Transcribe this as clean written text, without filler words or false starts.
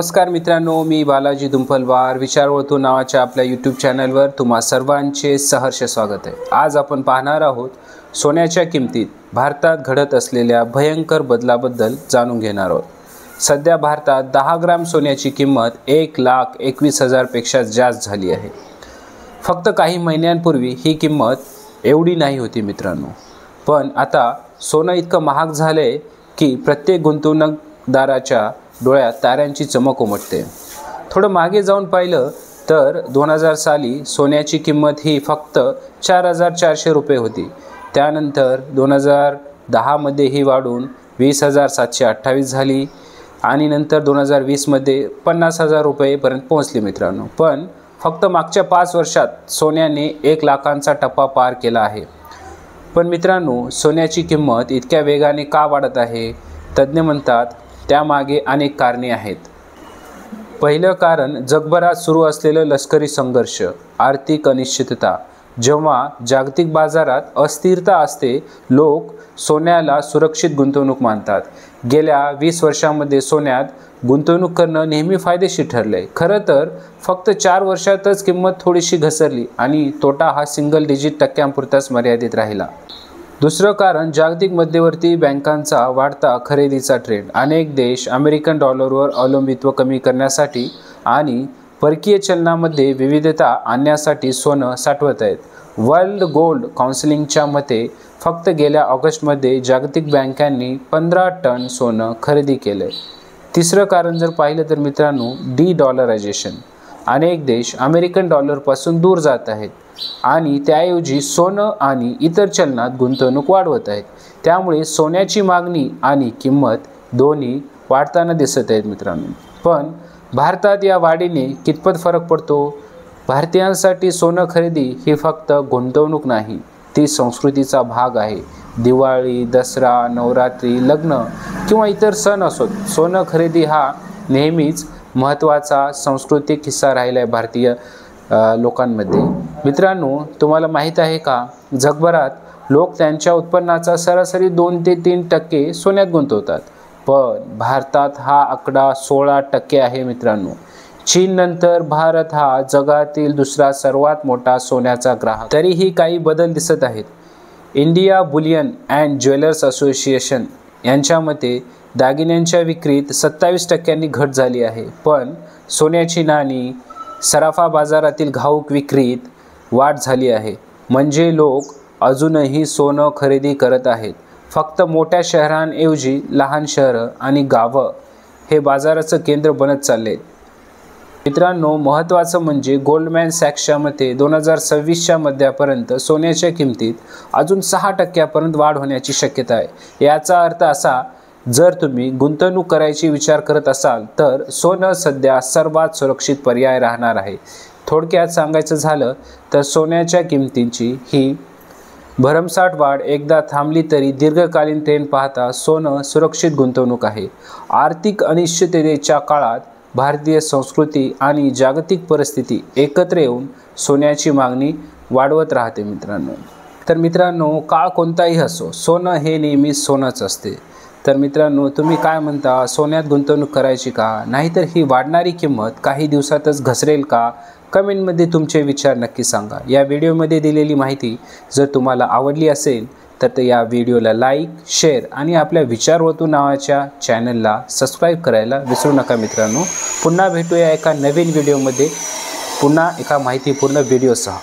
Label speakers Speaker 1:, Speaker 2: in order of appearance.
Speaker 1: नमस्कार मित्रांनो, मी बालाजी दुंपलवार विचारवतू नावाच्या आपल्या यूट्यूब चॅनलवर तुम्हा सर्वांचे सहर्ष स्वागत आहे। आज आपण पाहणार आहोत सोन्याच्या किमतीत भारतात घडत असलेल्या भयंकर बदलाबद्दल जाणून घेणार आहोत। सध्या भारतात 10 ग्राम सोन्याची किंमत 1,21,000 पेक्षा जास्त झाली आहे। फक्त काही महिन्यांपूर्वी ही किंमत एवढी नाही होती मित्रांनो, पण आता सोनं इतकं महाग झाले की प्रत्येक गुंतवणूकदाराच्या डोळ्यात ताऱ्यांची चमक उमटते। थोडं मागे जाऊन पाहिलं तर 2000 साली सोन्याची किंमत ही फक्त 4,400 रुपये होती। त्यानंतर 2010 मध्ये ही वाढून 20,728 झाली आणि नंतर 2020 मध्ये 50,000 रुपयेपर्यंत पोहोचली मित्रांनो। पण फक्त मागच्या 5 वर्षात सोन्याने 1 लाखांचा टप्पा पार केला आहे। पण मित्रांनो, सोन्याची किंमत इतक्या वेगाने का वाढत आहे? तज्ज्ञ म्हणतात त्यामागे अनेक कारणे आहेत। पहिलं कारण जगभरात सुरू असलेलं लष्करी संघर्ष, आर्थिक अनिश्चितता। जेव्हा जागतिक बाजारात अस्थिरता असते, लोक सोन्याला सुरक्षित गुंतवणूक मानतात। गेल्या 20 वर्षांमध्ये सोन्यात गुंतवणूक करणं नेहमी फायदेशीर ठरले। खरं तर फक्त 4 वर्षातच किंमत थोडीशी घसरली आणि तोटा हा सिंगल डिजिट टक्क्यांपुरताच मर्यादित राहिला। दुसरं कारण जागतिक मध्यवर्ती बँकांचा वाढता खरेदीचा ट्रेंड। अनेक देश अमेरिकन डॉलरवर अवलंबित्व कमी करण्यासाठी आणि परकीय चलनामध्ये विविधता आणण्यासाठी सोनं साठवत आहेत। वर्ल्ड गोल्ड काउन्सिलच्या मते फक्त गेल्या ऑगस्टमध्ये जागतिक बँकांनी 15 टन सोनं खरेदी केले। तिसरं कारण जर पाहिलं तर मित्रांनो, डी-डॉलरायझेशन। अनेक देश अमेरिकन डॉलरपासून दूर जात आहेत आणि त्याऐवजी सोनं आणि इतर चलनात गुंतवणूक वाढवत आहेत। त्यामुळे सोन्याची मागणी आणि किंमत दोन्ही वाढताना दिसत आहेत मित्रांनो। पण भारतात या वाढीने कितपत फरक पडतो? भारतीयांसाठी सोनं खरेदी ही फक्त गुंतवणूक नाही, ती संस्कृतीचा भाग आहे। दिवाळी, दसरा, नवरात्री, लग्न किंवा इतर सण असोत, सोनं खरेदी हा नेहमीच महत्त्वाचा सांस्कृतिक हिस्सा राहिला आहे भारतीय लोकांमध्ये। मित्रांनो, तुम्हाला माहीत आहे का, जगभरात लोक त्यांच्या उत्पन्नाचा सरासरी 2 ते 3% सोन्यात गुंतवतात, पण भारतात हा आकडा 16% आहे मित्रांनो। चीननंतर भारत हा जगातील दुसरा सर्वात मोठा सोन्याचा ग्राहक। तरीही काही बदल दिसत आहेत। India Boolean and jewellers association यांच्या मते दागिन्यांच्या विक्रीत 27% घट झाली आहे, पण सोन्याची नाणी सराफा बाजारातील घाऊक विक्रीत वाढ झाली आहे। म्हणजे लोक अजूनही सोनं खरेदी करत आहेत, फक्त मोठ्या शहरांऐवजी लहान शहरं आणि गावं हे बाजाराचं केंद्र बनत चालले। मित्रांनो, महत्त्वाचं म्हणजे गोल्डमॅन सॅक्सच्या मते 2026च्या मध्यापर्यंत सोन्याच्या किमतीत अजून 6% वाढ होण्याची शक्यता आहे। याचा अर्थ असा, जर तुम्ही गुंतवणूक करायची विचार करत असाल तर सोनं सध्या सर्वात सुरक्षित पर्याय राहणार आहे। थोडक्यात सांगायचं झालं तर सोन्याच्या किमतींची ही भरमसाठ वाढ एकदा थांबली तरी दीर्घकालीन ट्रेंड पाहता सोनं सुरक्षित गुंतवणूक आहे। आर्थिक अनिश्चिततेच्या काळात भारतीय संस्कृती आणि जागतिक परिस्थिती एकत्र येऊन सोन्याची मागणी वाढवत राहते मित्रांनो। तर मित्रांनो, काळ कोणताही असो, सोनं हे नेहमी सोनंच असते। तर मित्रांनो, तुम्ही काय म्हणता? सोन्यात गुंतवणूक करायची का? नाहीतर ही वाढणारी किंमत काही दिवसातच घसरेल का? कमेंटमध्ये तुमचे विचार नक्की सांगा। या व्हिडिओमध्ये दिलेली माहिती जर तुम्हाला आवडली असेल तर या व्हिडिओला लाईक, शेअर आणि आपल्या विचारवतू नावाच्या चॅनलला सबस्क्राईब करायला विसरू नका मित्रांनो। पुन्हा भेटूया एका नवीन व्हिडिओमध्ये, पुन्हा एका माहितीपूर्ण व्हिडिओसह।